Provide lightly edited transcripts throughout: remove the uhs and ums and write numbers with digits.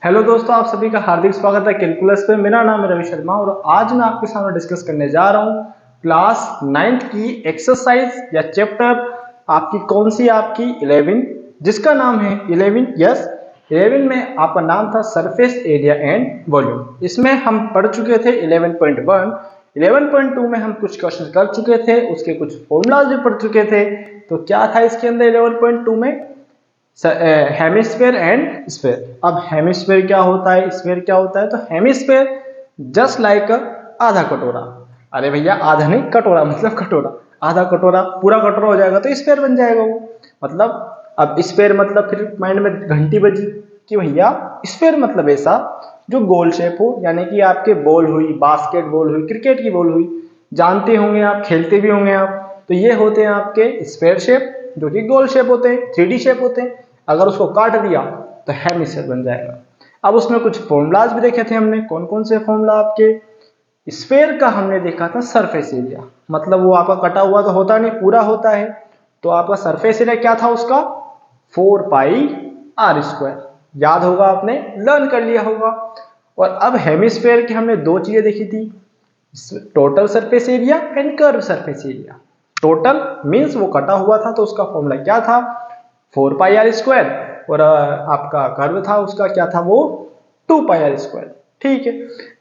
Hello दोस्तों, आप सभी का हार्दिक स्वागत है कैलकुलस पे। मेरा नाम है रवि शर्मा और आज मैं आपके सामने डिस्कस करने जा रहा हूँ क्लास 9th की एक्सरसाइज या चैप्टर आपकी कौन सी, आपकी 11, जिसका नाम है 11। यस, 11 में आपका नाम था सरफेस एरिया एंड वॉल्यूम। इसमें हम पढ़ चुके थे 11.1। 11.2 में हम कुछ क्वेश्चन कर चुके थे, उसके कुछ फॉर्मूलाज भी पढ़ चुके थे। तो क्या था इसके अंदर 11.2 में? Hemisphere and sphere. अब हेमिस्फेयर क्या होता है, स्फेयर क्या होता है? तो हेमिस्फेयर जस्ट लाइक आधा कटोरा। अरे भैया, आधा नहीं, कटोरा मतलब कटोरा। आधा कटोरा पूरा कटोरा हो जाएगा तो स्फेयर बन जाएगा वो। मतलब अब स्फेयर मतलब फिर माइंड में घंटी बजी कि भैया स्फेयर मतलब ऐसा जो गोल शेप हो, यानी कि आपके बॉल हुई, बास्केट बॉल हुई, क्रिकेट की बॉल हुई, जानते होंगे आप, खेलते भी होंगे आप। तो ये होते हैं आपके स्फेयर शेप, जो कि गोल शेप होते हैं, 3D शेप होते हैं। अगर उसको काट दिया तो हेमिस्फेयर बन जाएगा। अब उसमें कुछ फॉर्मूलाज भी देखे थे हमने। कौन कौन से फॉर्मूला? आपके स्फेयर का हमने देखा था सरफेस एरिया, मतलब वो आपका कटा हुआ तो होता नहीं, पूरा होता है। तो आपका सरफेस एरिया क्या था उसका? 4πr²। याद होगा, आपने लर्न कर लिया होगा। और अब हेमिस्फेयर की हमने दो चीजें देखी थी, total surface area and curve surface area. Total means वो कटा हुआ था तो उसका फॉर्मूला क्या था? 4πr²। और आपका कर्व था उसका क्या था? वो 2πr²। ठीक है,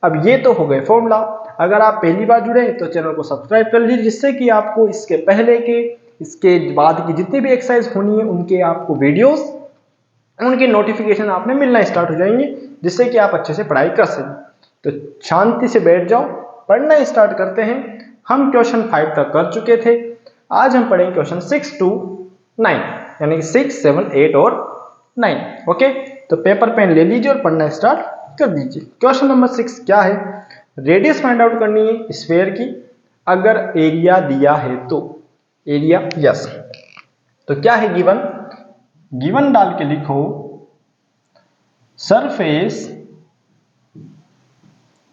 अब ये तो हो गए फॉर्मूला। अगर आप पहली बार जुड़े तो चैनल को सब्सक्राइब कर लीजिए, जिससे कि आपको इसके पहले के, इसके बाद की जितनी भी एक्सरसाइज होनी है उनके आपको वीडियोस, उनके नोटिफिकेशन आपने मिलना स्टार्ट हो जाएंगे, जिससे कि आप अच्छे से पढ़ाई कर सकें। तो शांति से बैठ जाओ, पढ़ना स्टार्ट करते हैं। हम क्वेश्चन 5 तक कर चुके थे। आज हम पढ़ेंगे क्वेश्चन 6 to 9, यानी कि 6, 7, 8 और 9। ओके, तो पेपर पेन ले लीजिए और पढ़ना स्टार्ट कर दीजिए। क्वेश्चन नंबर 6 क्या है? रेडियस फाइंड आउट करनी है स्फेयर की, अगर एरिया दिया है तो। Area, yes. तो क्या है गिवन? गिवन डाल के लिखो सरफेस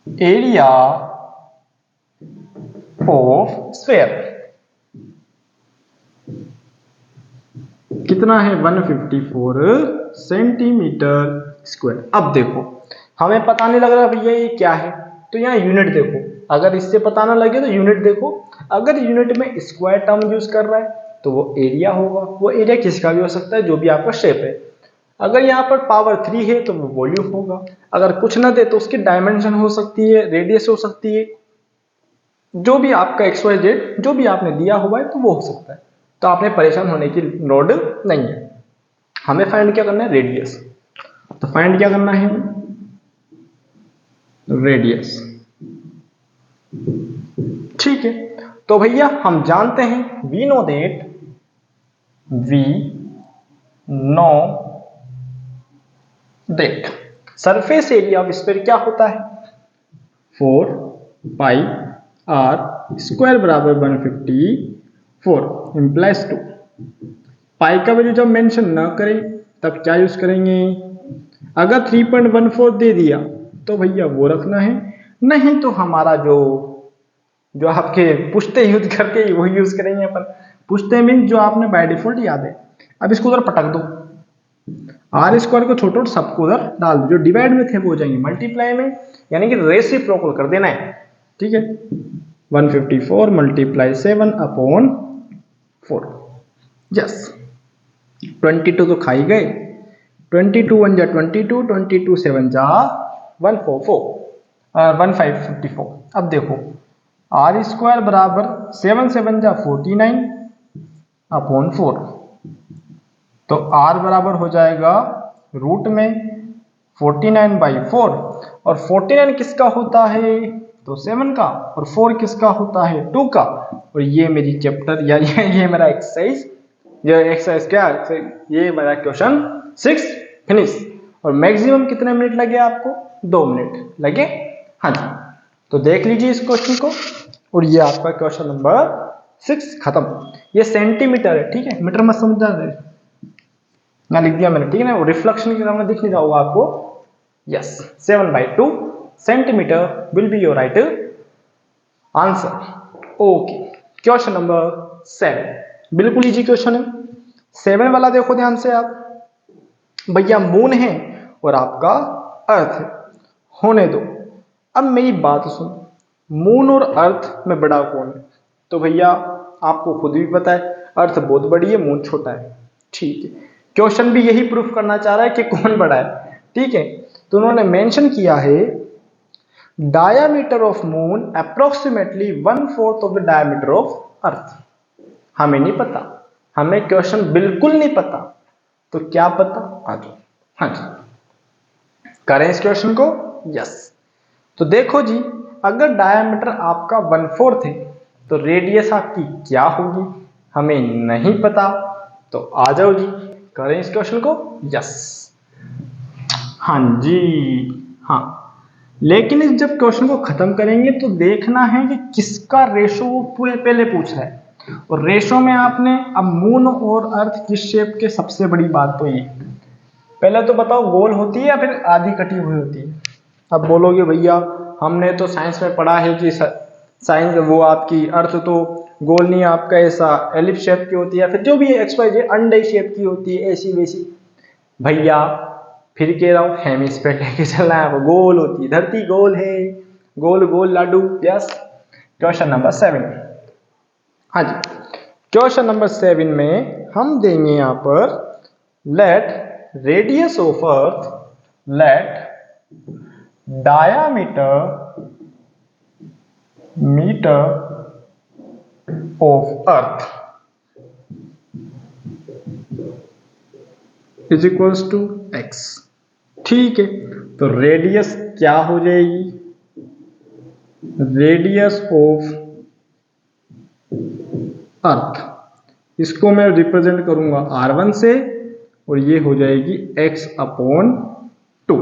एरिया ऑफ स्फेयर। कितना है? 154 सेंटीमीटर स्क्वायर। अब देखो, हमें पता नहीं लग रहा भैया ये क्या है, तो यहाँ यूनिट देखो। अगर इससे पता ना लगे तो यूनिट देखो। अगर यूनिट में स्क्वायर टर्म यूज कर रहा है तो वो एरिया होगा। वो एरिया किसका भी हो सकता है, जो भी आपका शेप है। अगर यहाँ पर पावर 3 है तो वो वॉल्यूम होगा। अगर कुछ ना दे तो उसकी डायमेंशन हो सकती है, रेडियस हो सकती है, जो भी आपका XYZ जो भी आपने दिया हुआ है तो वो हो सकता है। तो आपने परेशान होने की लोड नहीं है। हमें फाइंड क्या करना है? रेडियस। तो फाइंड क्या करना है? रेडियस। ठीक है, तो भैया हम जानते हैं, we know that surface area of sphere क्या होता है? 4πr² बराबर 154 इम्प्लाइज 2। पाई का वैल्यू जब मेंशन ना करें तब क्या यूज करेंगे? अगर 3.14 दे दिया तो भैया वो रखना है, नहीं तो हमारा जो जो आपके पुश्ते यूज करके वो यूज करेंगे अपन। पुश्ते मीन जो आपने बाय डिफॉल्ट याद है। अब इसको उधर पटक दो, R² को छोटो सबको उधर डाल दो, जो डिवाइड में थे वो हो जाएंगे मल्टीप्लाई में, यानी कि रेसिप्रोकल कर देना है। ठीक है, 154 मल्टीप्लाई 7/4। यस, 22 तो खाई गए। 22 1 जा 22, 22 7 जा 144 1554। अब देखो, R² बराबर 7 7 जा 49/4। तो R बराबर हो जाएगा रूट में 49/4। और 49 किसका होता है? तो 7 का। और 4 किसका होता है? 2 का। और ये मेरी चैप्टर या ये मेरा एक्सरसाइज, ये एक्सरसाइज क्या, ये मेरा क्वेश्चन 6 फिनिश। और मैक्सिमम कितने मिनट लगे आपको? 2 मिनट लगे। हाँ जी, तो देख लीजिए इस क्वेश्चन को। और ये आपका क्वेश्चन नंबर 6 खत्म। ये सेंटीमीटर है, ठीक है, मीटर मत समझना, ना लिख दिया मैंने, ठीक है ना। रिफ्लेक्शन के सामने दिख नहीं रहा होगा आपको। Yes, 7/2 centimetre will be your right answer. Okay, question number 7 बिल्कुल इजी क्वेश्चन है। 7 वाला देखो ध्यान से आप। भैया मून है और आपका अर्थ है, होने दो। अब मेरी बात सुन, मून और अर्थ में बड़ा कौन है? तो भैया आपको खुद भी पता है, अर्थ बहुत बड़ी है, मून छोटा है। ठीक है, क्वेश्चन भी यही प्रूफ करना चाह रहा है कि कौन बड़ा है। ठीक है, तो उन्होंने मेंशन किया है diameter of moon approximately 1/4 of the diameter of earth. हमें नहीं पता, हमें क्वेश्चन बिल्कुल नहीं पता, तो क्या पता? आ जाओ। हाँ जी, करें इस क्वेश्चन को। यस, तो देखो जी, अगर डायामीटर आपका 1/4 है तो रेडियस आपकी क्या होगी? हमें नहीं पता, तो आ जाओ जी, करें इस क्वेश्चन को। यस, हाँ जी, हाँ। लेकिन इस जब क्वेश्चन को खत्म करेंगे तो देखना है कि किसका रेशो पहले पूछ रहा है। और रेशो में आपने अब मून और अर्थ किस शेप के, सबसे बड़ी बात तो ये, पहले तो बताओ गोल होती है या फिर आधी कटी हुई होती है? अब बोलोगे भैया हमने तो साइंस में पढ़ा है कि साइंस वो आपकी अर्थ तो गोल नहीं, आपका ऐसा एलिप्स शेप की होती है, फिर जो भी XYZ अंडे शेप की होती है, ऐसी वैसी। भैया फिर कह रहा हूँ हेमिस्फीयर लेके चलना है, गोल होती है, धरती गोल है, गोल गोल लाडू। Yes, question number 7। हाँ जी, क्वेश्चन नंबर 7 में हम देंगे यहां पर let radius of earth, let diameter metre of earth is equals to x। ठीक है, तो रेडियस क्या हो जाएगी? रेडियस ऑफ अर्थ, इसको मैं रिप्रेजेंट करूंगा R1 से, और ये हो जाएगी x/2।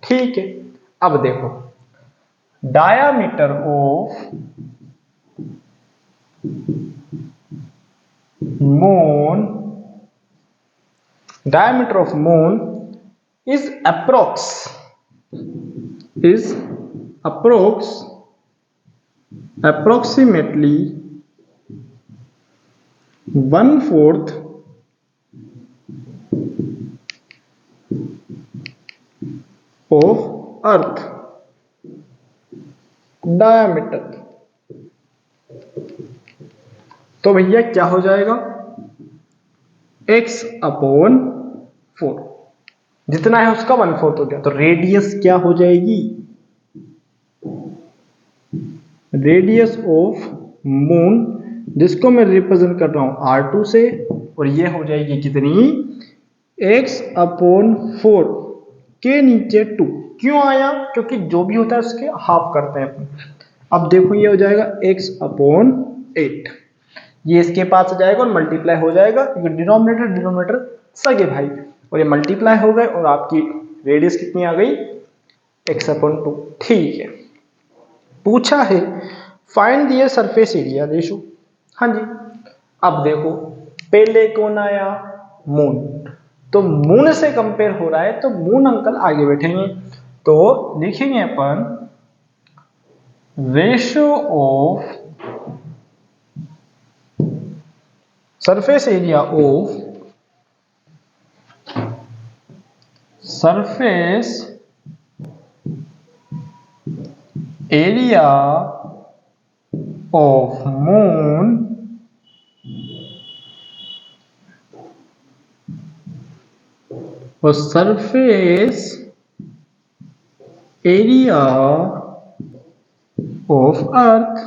ठीक है, अब देखो diameter of moon, diameter of moon is approximately 1/4 of earth diameter। तो भैया क्या हो जाएगा? x/4, जितना है उसका 1/4 हो गया। तो रेडियस क्या हो जाएगी? रेडियस ऑफ मून, जिसको मैं रिप्रेजेंट कर रहा हूं R2 से, और ये हो जाएगी कितनी? x/4 के नीचे 2। क्यों आया? क्योंकि जो भी होता है उसके हाफ करते हैं अपन। अब देखो ये हो जाएगा x/8, ये इसके पास आ जाएगा और मल्टीप्लाई हो जाएगा, क्योंकि डिनोमिनेटर सगे भाई, और ये मल्टीप्लाई हो गए और आपकी रेडियस कितनी आ गई? x/2। ठीक है, पूछा है फाइंड दियर सरफेस एरिया रेशो। हाँ जी, अब देखो पहले कौन आया? मून। तो मून से कंपेयर हो रहा है तो मून अंकल आगे बैठेंगे, तो लिखेंगे अपन ratio of surface area of surface area of moon और surface area of earth।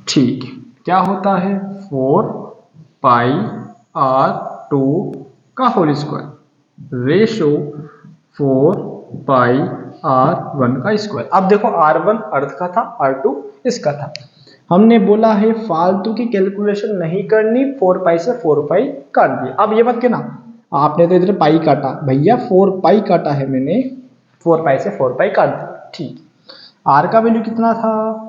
ठीक, क्या होता है? 4πr2 का होल स्क्वायर रेशो 4πr1 का स्क्वायर। अब देखो R1 अर्थ का था, R2 इसका था। हमने बोला है फालतू की कैलकुलेशन नहीं करनी, 4π से 4π काट दिया। अब ये मत कहना आपने तो इधर पाई काटा, भैया 4π काटा है मैंने, 4π से 4π काट दिया। ठीक, R का वैल्यू कितना था?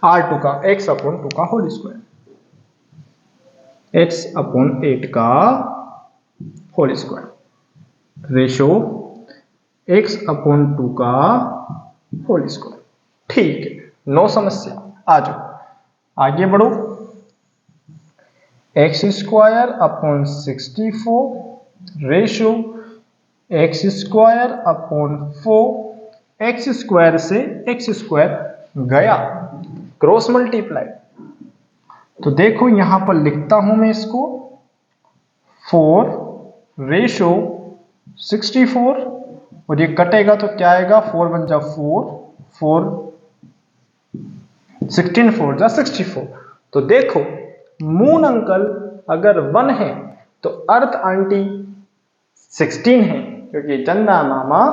R2 का x/2 का होल स्क्वायर, x/8 का होल स्क्वायर रेशो x/2 का होल स्क्वायर। ठीक है, नो समस्या, आ जाओ आगे बढ़ो। x² / 64 ratio x square upon 4, x square से एक्स स्क्वायर गया, क्रॉस मल्टीप्लाई। तो देखो यहां पर लिखता हूं मैं इसको 4/64, और ये कटेगा तो क्या आएगा, 4 बन जा 4, 4 16 4 जा 64। तो देखो मून अंकल अगर 1 है तो अर्थ आंटी 16 है, क्योंकि चंदा मामा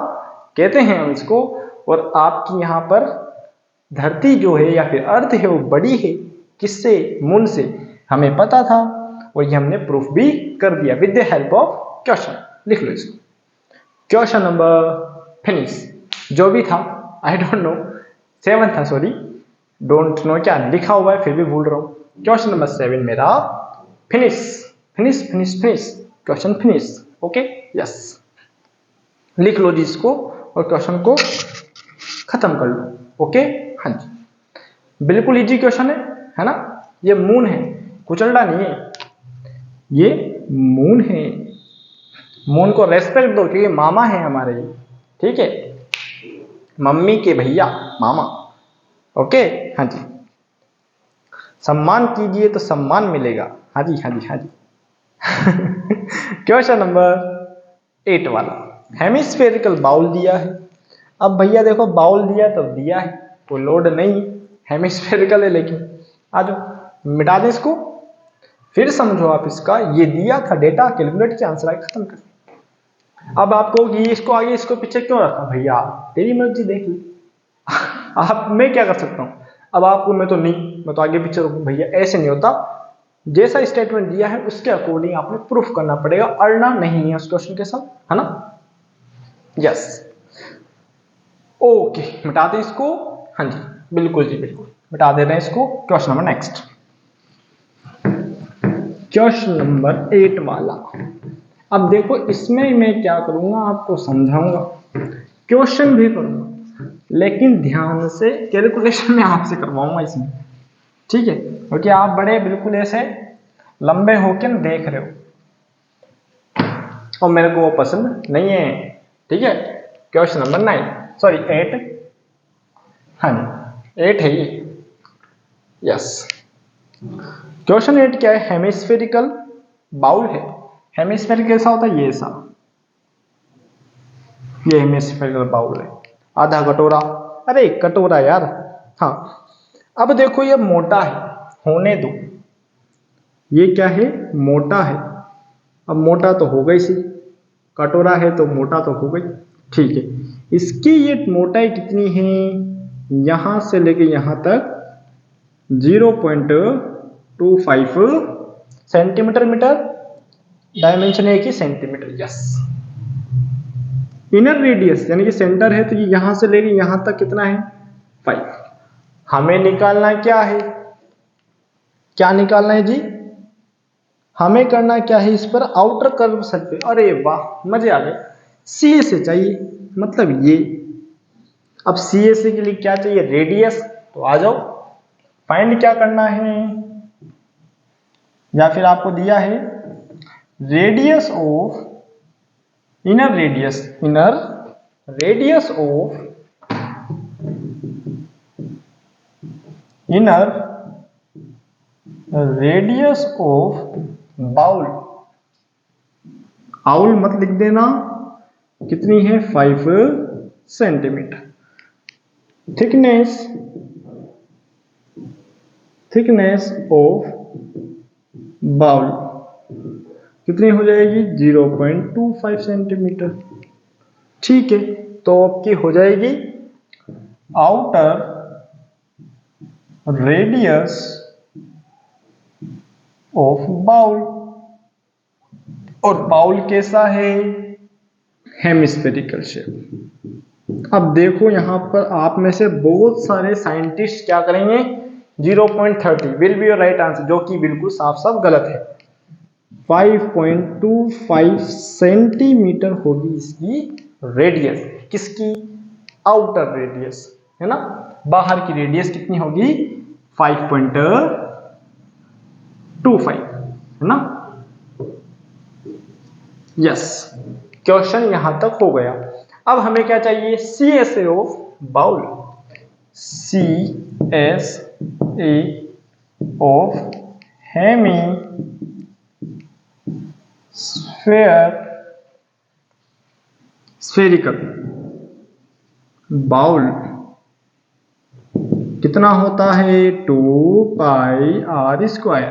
कहते हैं हम इसको, और आपकी यहां पर धरती जो है या फिर अर्थ है वो बड़ी है किससे, मून से, हमें पता था और ये हमने प्रूफ भी कर दिया with the help of question. लिख लो इसको, क्वेश्चन नंबर फिनिश, जो भी था आई डोंट नो, 7 था, सॉरी डोंट नो क्या लिखा हुआ है फिर भी भूल रहा हूं। क्वेश्चन नंबर 7 मेरा finish finish finish finish, question finish. Okay yes, लिख लो जी इसको और क्वेश्चन को खत्म कर लो। ओके हाँ जी, बिल्कुल इजी क्वेश्चन है ना। ये मून है, कुचलड़ा नहीं है, ये मून है। मून को रेस्पेक्ट दो क्योंकि मामा है हमारे, ठीक है, मम्मी के भैया मामा। ओके हाँ जी, सम्मान कीजिए तो सम्मान मिलेगा। हाँ जी हाँ जी हाँ जी। क्वेश्चन नंबर 8 वाला, हेमिस्फेरिकल बाउल दिया है। अब भैया देखो बाउल दिया तो दिया है, कोई लोड नहीं, हेमिस्फेरिकल है, लेकिन आ जाओ मिटा दें इसको, फिर समझो आप इसका, ये दिया था डेटा, कैलकुलेट के आंसर आए, खत्म कर। अब आपको ये इसको आगे इसको पीछे क्यों रखा भैया, तेरी मर्जी देख ली। आप, मैं क्या कर सकता हूं, अब आपको मैं तो नहीं, मैं तो आगे पीछे रखूं भैया, ऐसे नहीं होता। जैसा स्टेटमेंट दिया है उसके अकॉर्डिंग आपने प्रूफ करना पड़ेगा, अड़ना नहीं है उस क्वेश्चन के साथ, है ना। यस ओके, मिटा दें इसको। हाँ जी बिल्कुल जी बिल्कुल, मिटा दे रहे हैं इसको। Question number next, question number 8 वाला। अब देखो इसमें मैं क्या करूंगा, आपको समझाऊंगा, क्वेश्चन भी करूंगा, लेकिन ध्यान से कैलकुलेशन में आपसे करवाऊंगा इसमें, ठीक है, क्योंकि आप बड़े बिल्कुल ऐसे लंबे होके देख रहे हो और मेरे को वो पसंद नहीं है, ठीक है। क्वेश्चन नंबर 9, सॉरी 8, हाँ 8 है ये, यस। क्वेश्चन 8 क्या है, हेमिस्फेरिकल बाउल है। हेमिस्फेरिकल कैसा होता है, ये ऐसा, ये हेमिस्फेरिकल बाउल है, आधा कटोरा, अरे कटोरा यार, हाँ। अब देखो ये मोटा है, होने दो, ये क्या है, मोटा है। अब मोटा तो हो गई सी, कटोरा है तो मोटा तो हो गई, ठीक है। इसकी ये मोटाई कितनी है, यहां से लेके यहां तक 0.25 सेंटीमीटर, मीटर डायमेंशन है कि सेंटीमीटर, यस। इनर रेडियस यानी कि सेंटर है तो ये यहां से लेके यहां तक कितना है, 5। हमें निकालना क्या है, क्या निकालना है जी, हमें करना क्या है, इस पर आउटर कर्व सर्फेस, अरे वाह मजे आ गए। सी से चाहिए, मतलब ये, अब सी से के लिए क्या चाहिए, रेडियस, तो आ जाओ फाइंड क्या करना है, या फिर आपको दिया है radius of, inner radius, inner radius of, inner radius of bowl, owl मत लिख देना, कितनी है 5 centimetre. Thickness, thickness of bowl कितनी हो जाएगी, 0.25 सेंटीमीटर, ठीक है। तो आपकी हो जाएगी आउटर रेडियस ऑफ बाउल, और बाउल कैसा है, हेमिस्फेरिकल शेप। अब देखो यहां पर आप में से बहुत सारे साइंटिस्ट क्या करेंगे, 0.30 will be your right answer, जो कि बिल्कुल साफ साफ गलत है। 5.25 सेंटीमीटर होगी इसकी रेडियस, किसकी, आउटर रेडियस, है ना। बाहर की रेडियस कितनी होगी, 5.25, है ना, यस। क्वेश्चन यहां तक हो गया। अब हमें क्या चाहिए, C S A of bowl, C S A of hemispherical bowl कितना होता है, 2πr²,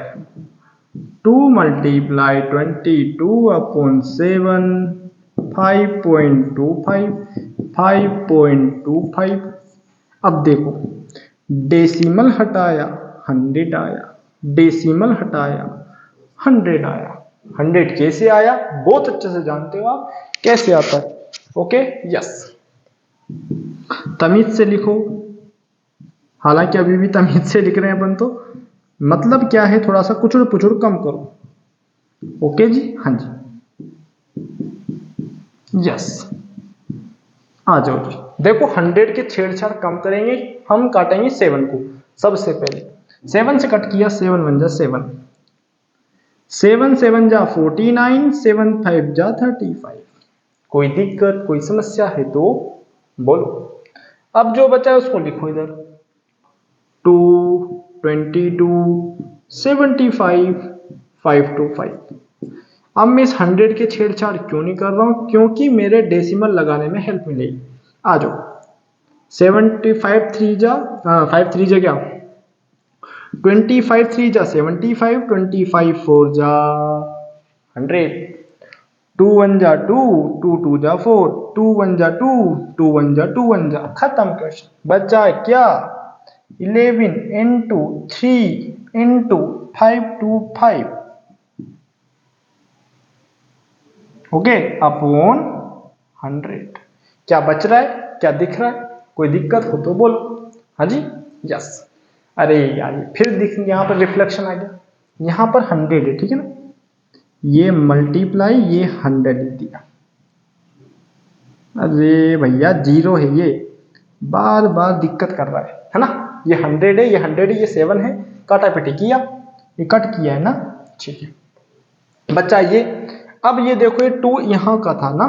2 मल्टीप्लाई 22/7, 5.25, 5.25। अब देखो डेसिमल हटाया 100 आया, डेसिमल हटाया 100 आया। 100 कैसे आया, बहुत अच्छे से जानते हो आप कैसे आता है। ओके यस, तमीज से लिखो, हालांकि अभी भी तमीज से लिख रहे हैं अपन तो, मतलब क्या है, थोड़ा सा कुचड़ पुचड़ कम करो। ओके जी, हाँ जी, यस, आ जाओ जी। देखो 100 के छेड़छाड़ कम करेंगे, हम काटेंगे 7 को सबसे पहले। 7 से कट किया, 7 1 जा 7, 7 7 जा 49, 7 5 जा 35। कोई दिक्कत, कोई समस्या है तो बोलो। अब जो बचा है उसको लिखो इधर, 2 22 75 525। अब मैं इस 100 के छेड़छाड़ क्यों नहीं कर रहा हूं, क्योंकि मेरे डेसिमल लगाने में हेल्प मिलेगी। आ जाओ, 75 3 जा 5 3 जा क्या 25 3 जा 75, 25 4 जा 100, 2 1 जा 2, 2 2 जा 4, 2 1 जा 2, 2 1 जा 2 1 जा, खत्म क्वेश्चन। बचा है क्या, 11 into 3 into 525, ओके, अपॉन 100। क्या बच रहा है, क्या दिख रहा है, कोई दिक्कत हो तो बोलो। हाँ जी, यस। अरे यार फिर दिख, यहाँ पर रिफ्लेक्शन आ गया, यहाँ पर 100 है, ठीक है ना, ये मल्टीप्लाई ये 100 लिख दिया। अरे भैया 0 है, ये बार बार दिक्कत कर रहा है ना। ये 100 है, ये 100 है, ये 7 है, काटा पिटी किया, ये कट किया है ना, ठीक है। बच्चा ये, अब ये देखो ये 2 यहाँ का था ना,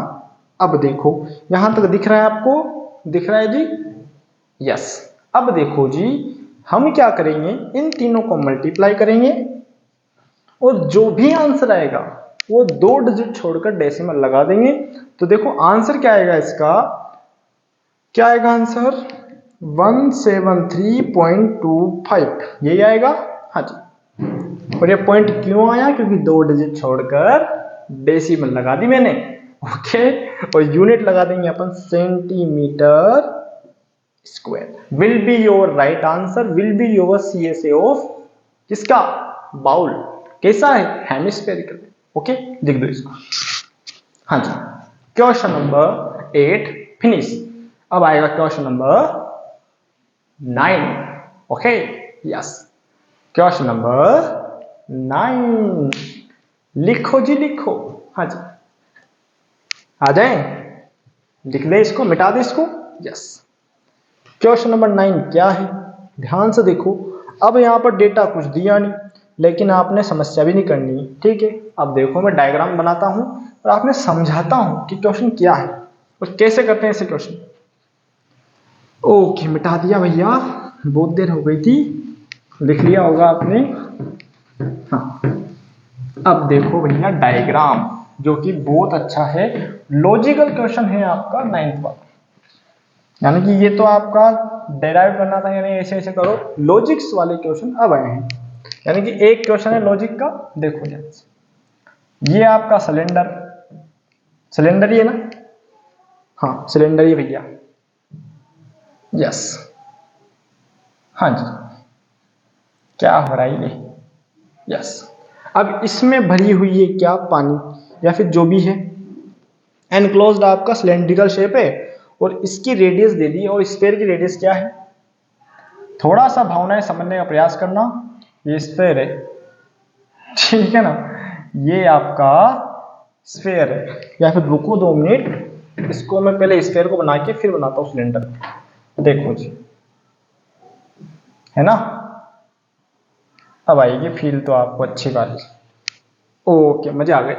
अब देखो यहां तक दिख रहा है आपको, दिख रहा है जी, यस। अब देखो जी, हम क्या करेंगे, इन तीनों को मल्टीप्लाई करेंगे और जो भी आंसर आएगा वो 2 डिजिट छोड़कर डेसिमल लगा देंगे। तो देखो आंसर क्या आएगा इसका, क्या आएगा आंसर, 173.25, यही आएगा। हाँ जी, और ये पॉइंट क्यों आया, क्योंकि 2 डिजिट छोड़कर डेसिमल लगा दी मैंने। ओके, और यूनिट लगा देंगे अपन centimetre square. Will be your right answer, will be your CSA of किसका, बाउल। कैसा है, हेमिस्फेरिकल। ओके, लिख दो इसको। हाँ जी, क्वेश्चन नंबर 8 फिनिश। अब आएगा question number 9। Okay yes, question number 9 लिखो जी, लिखो। हाँ जी, आ जाए, लिख दे इसको, मिटा दे इसको, यस। क्वेश्चन नंबर 9 क्या है, ध्यान से देखो। अब यहाँ पर डेटा कुछ दिया नहीं, लेकिन आपने समस्या भी नहीं करनी, ठीक है। अब देखो मैं डायग्राम बनाता हूं और आपने समझाता हूं कि क्वेश्चन क्या है और कैसे करते हैं ऐसे क्वेश्चन। ओके, मिटा दिया भैया, बहुत देर हो गई थी, लिख लिया होगा आपने। हाँ, अब देखो भैया डायग्राम, जो कि बहुत अच्छा है, लॉजिकल क्वेश्चन है आपका 9th वाला। यानी कि ये तो आपका डेराइव करना था, यानी ऐसे ऐसे करो, लॉजिक्स वाले क्वेश्चन अब आए हैं। यानी कि एक क्वेश्चन है लॉजिक का, देखो ये आपका सिलेंडर, सिलेंडर ही है ना, हाँ सिलेंडर ही भैया, यस। हाँ जी, क्या हो रहा है ये, यस। अब इसमें भरी हुई है क्या, पानी या फिर जो भी है, एनक्लोज्ड आपका सिलेंड्रिकल शेप है और इसकी रेडियस दे दी, और स्फीयर की रेडियस क्या है, थोड़ा सा भावनाएं समझने का प्रयास करना। ये स्फीयर है, ठीक है ना, ये आपका स्फीयर है। या फिर रुको 2 मिनट, इसको मैं पहले स्फीयर को बना के फिर बनाता हूँ सिलेंडर। देखो जी, है ना, अब आएगी फील तो आपको अच्छी वाली। ओके, मजे आ गए।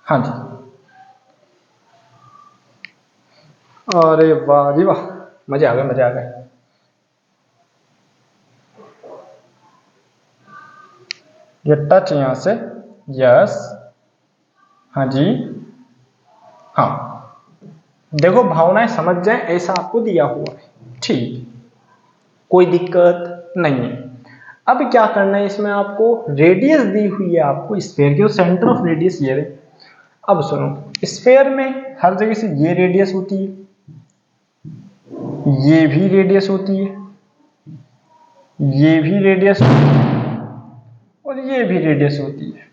हाँ जी, अरे वाह जी वाह, मजे आ गए मजे आ गए। ये टच यहां से, यस, हाँ जी, हाँ। देखो भावनाएं समझ जाए ऐसा आपको दिया हुआ है, ठीक, कोई दिक्कत नहीं है। अब क्या करना है इसमें, आपको रेडियस दी हुई है आपको स्फीयर की, सेंटर ऑफ रेडियस ये है। अब सुनो, स्फीयर में हर जगह से ये रेडियस होती है, ये भी रेडियस होती है, ये भी रेडियस और ये भी रेडियस होती है,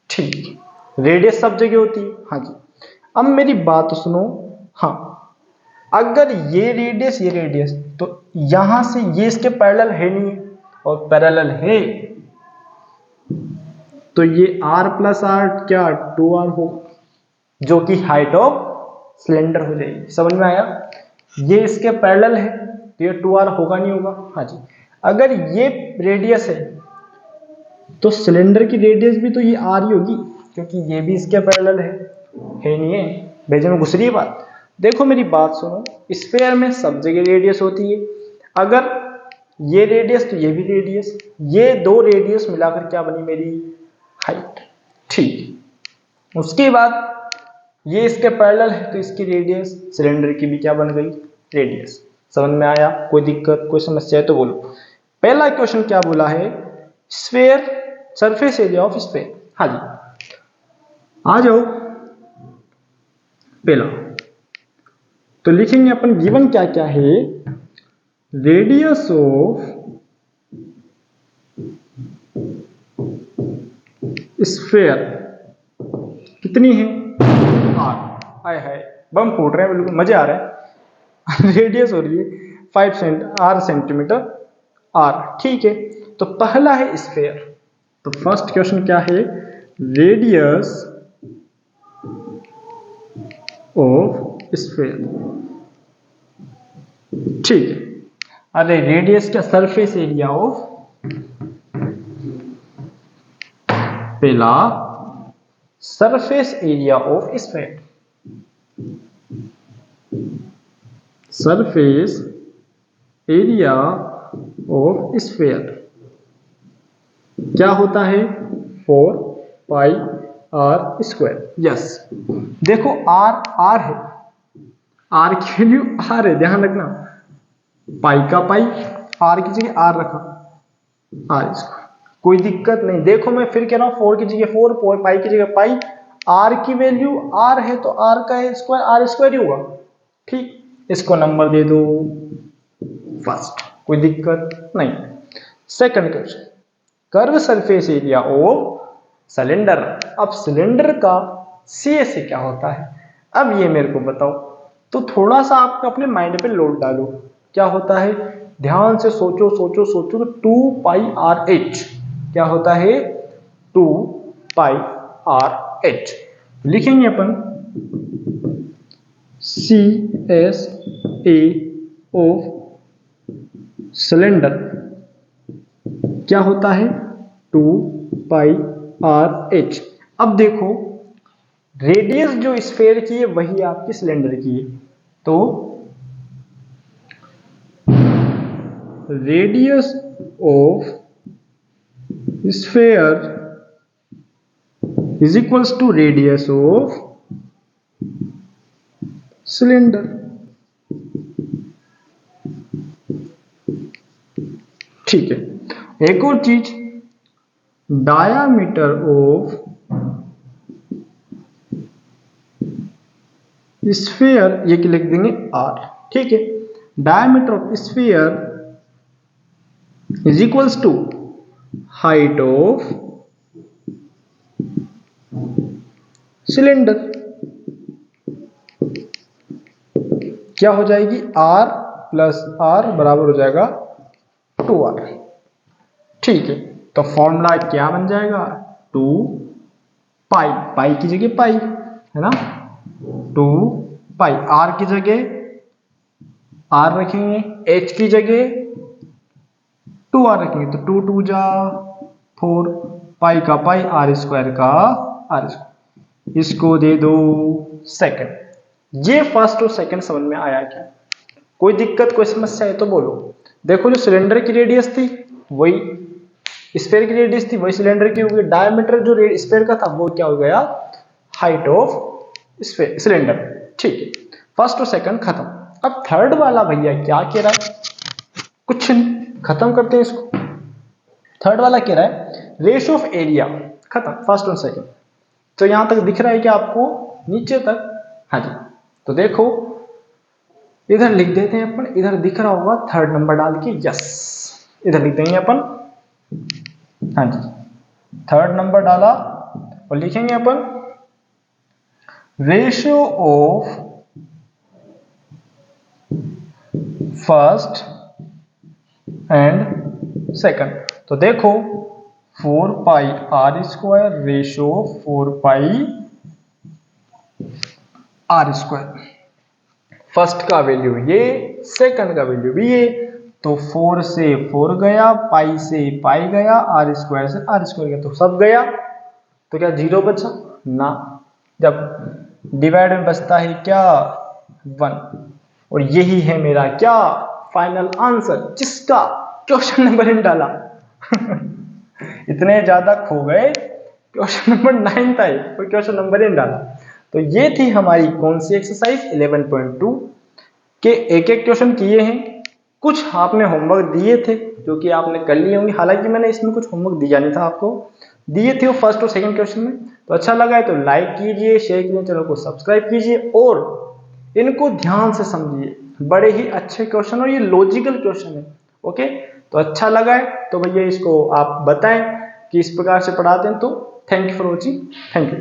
ठीक, रेडियस सब जगह होती है, हाँ जी। अब मेरी बात सुनो, हाँ, अगर ये रेडियस तो यहां से ये इसके पैरेलल है नहीं, और पैरेलल है तो ये r प्लस आर क्या 2r होगा, जो कि हाइट ऑफ सिलेंडर हो जाएगी। समझ में आया? ये इसके पैरेलल है तो ये 2r होगा नहीं होगा, हाँ जी। अगर ये रेडियस है तो सिलेंडर की रेडियस भी तो ये r ही होगी, क्योंकि ये भी इसके पैरेलल है नहीं है? भेजे में घुस रही है बात। देखो मेरी बात सुनो, स्फीयर में सब जगह रेडियस होती है, अगर ये रेडियस तो ये भी रेडियस, ये दो रेडियस मिलाकर क्या बनी मेरी हाइट, ठीक। उसके बाद ये इसके पैरेलल है तो इसकी रेडियस सिलेंडर की भी क्या बन गई, रेडियस। समझ में आया? कोई दिक्कत कोई समस्या है तो बोलो। पहला क्वेश्चन क्या बोला है, sphere surface area of sphere, हाँ जी, आ जाओ। पहला तो लिखेंगे अपन, गिवन क्या क्या है, रेडियस ऑफ स्फीयर कितनी है, आर। हाय हाय, बम फूट रहे हैं, बिल्कुल मजे आ रहे हैं। रेडियस हो रही है 5 सेंटीमीटर आर, ठीक है। तो पहला है स्फीयर, तो फर्स्ट क्वेश्चन क्या है, रेडियस ऑफ स्फीयर, ठीक है। अरे रेडियस क्या, सरफेस एरिया ऑफ, पहला surface area of sphere, surface area of sphere क्या होता है, 4 पाई आर स्क्वायर, यस। देखो आर आर है, आर की वैल्यू आर है, ध्यान रखना, पाई का पाई, आर की जगह आर रखा, आर स्क्वायर, कोई दिक्कत नहीं। देखो मैं फिर कह रहा हूं, 4 की जगह 4, पाई की जगह पाई, आर की वैल्यू आर है तो आर का स्क्वायर आर स्क्वायर ही होगा, ठीक। इसको नंबर दे दो फर्स्ट, कोई दिक्कत नहीं। Second question, curve surface area of cylinder. अब सिलेंडर का सी से क्या होता है, अब ये मेरे को बताओ। तो थोड़ा सा आप अपने माइंड पे लोड डालो, क्या होता है, ध्यान से सोचो सोचो सोचो। तो 2 पाई आर एच क्या होता है, 2 पाई आर एच लिखेंगे अपन, C S A of cylinder क्या होता है, 2 पाई आर एच। अब देखो रेडियस जो स्फीयर की है वही आपकी सिलेंडर की है, तो radius of sphere is equals to radius of cylinder, ठीक है। एक और चीज, डायामीटर ऑफ स्फीयर, ये लिख देंगे आर, ठीक है। Diameter of sphere is equals to height of cylinder, क्या हो जाएगी, आर प्लस आर बराबर हो जाएगा 2r, ठीक है। तो फॉर्मूला क्या बन जाएगा, 2 पाई, पाई की जगह पाई है ना, 2 पाई, आर की जगह आर रखेंगे, एच की जगह 2r रखेंगे, तो 2 2 जा 4, पाई का पाई, आर स्क्वायर का आर स्क्वायर, इसको दे दो सेकंड, ये फर्स्ट और सेकंड समझ में आया क्या? कोई दिक्कत कोई समस्या है तो बोलो। देखो जो सिलेंडर की रेडियस थी वही स्फीयर की रेडियस थी, वही सिलेंडर की होगी। डायमीटर जो स्फीयर का था वो क्या हो गया? Height of cylinder. ठीक है, फर्स्ट और सेकंड खत्म। अब थर्ड वाला भैया क्या कह रहा है? कुछ नहीं, खत्म करते हैं इसको। थर्ड वाला कह रहा है रेशियो ऑफ एरिया, खत्म फर्स्ट और सेकंड। तो यहां तक दिख रहा है कि आपको नीचे तक? हाँ जी। तो देखो इधर लिख देते हैं अपन, इधर दिख रहा होगा थर्ड नंबर डाल के, यस इधर लिख देंगे अपन। हाँ जी, थर्ड नंबर डाला और लिखेंगे अपन ratio of first and second. तो देखो 4 pi r square ratio 4 pi r square. First का वैल्यू ये, सेकंड का वैल्यू भी ये। तो 4 से 4 गया, पाई से पाई गया, आर स्क्वायर से आर स्क्वायर गया, तो सब गया। तो क्या जीरो बचा? ना। जब डिवाइड में बचता है क्या? 1। और यही है मेरा क्या? फाइनल आंसर, जिसका क्वेश्चन नंबर इन डाला। इतने ज्यादा खो गए, क्वेश्चन नंबर 9 था और क्वेश्चन नंबर इन डाला। तो ये थी हमारी कौन सी एक्सरसाइज 11.2 के एक एक क्वेश्चन किए हैं। कुछ आपने होमवर्क दिए थे जो कि आपने कर लिए होंगे, हालांकि मैंने इसमें कुछ होमवर्क दिया नहीं था, आपको दिए थे वो फर्स्ट और सेकंड क्वेश्चन में। तो अच्छा लगा है तो लाइक कीजिए, शेयर कीजिए, चैनल को सब्सक्राइब कीजिए और इनको ध्यान से समझिए। बड़े ही अच्छे क्वेश्चन और ये लॉजिकल क्वेश्चन है। ओके, तो अच्छा लगा है तो भैया इसको आप बताएं कि इस प्रकार से पढ़ाते हैं। तो thank you for watching, thank you.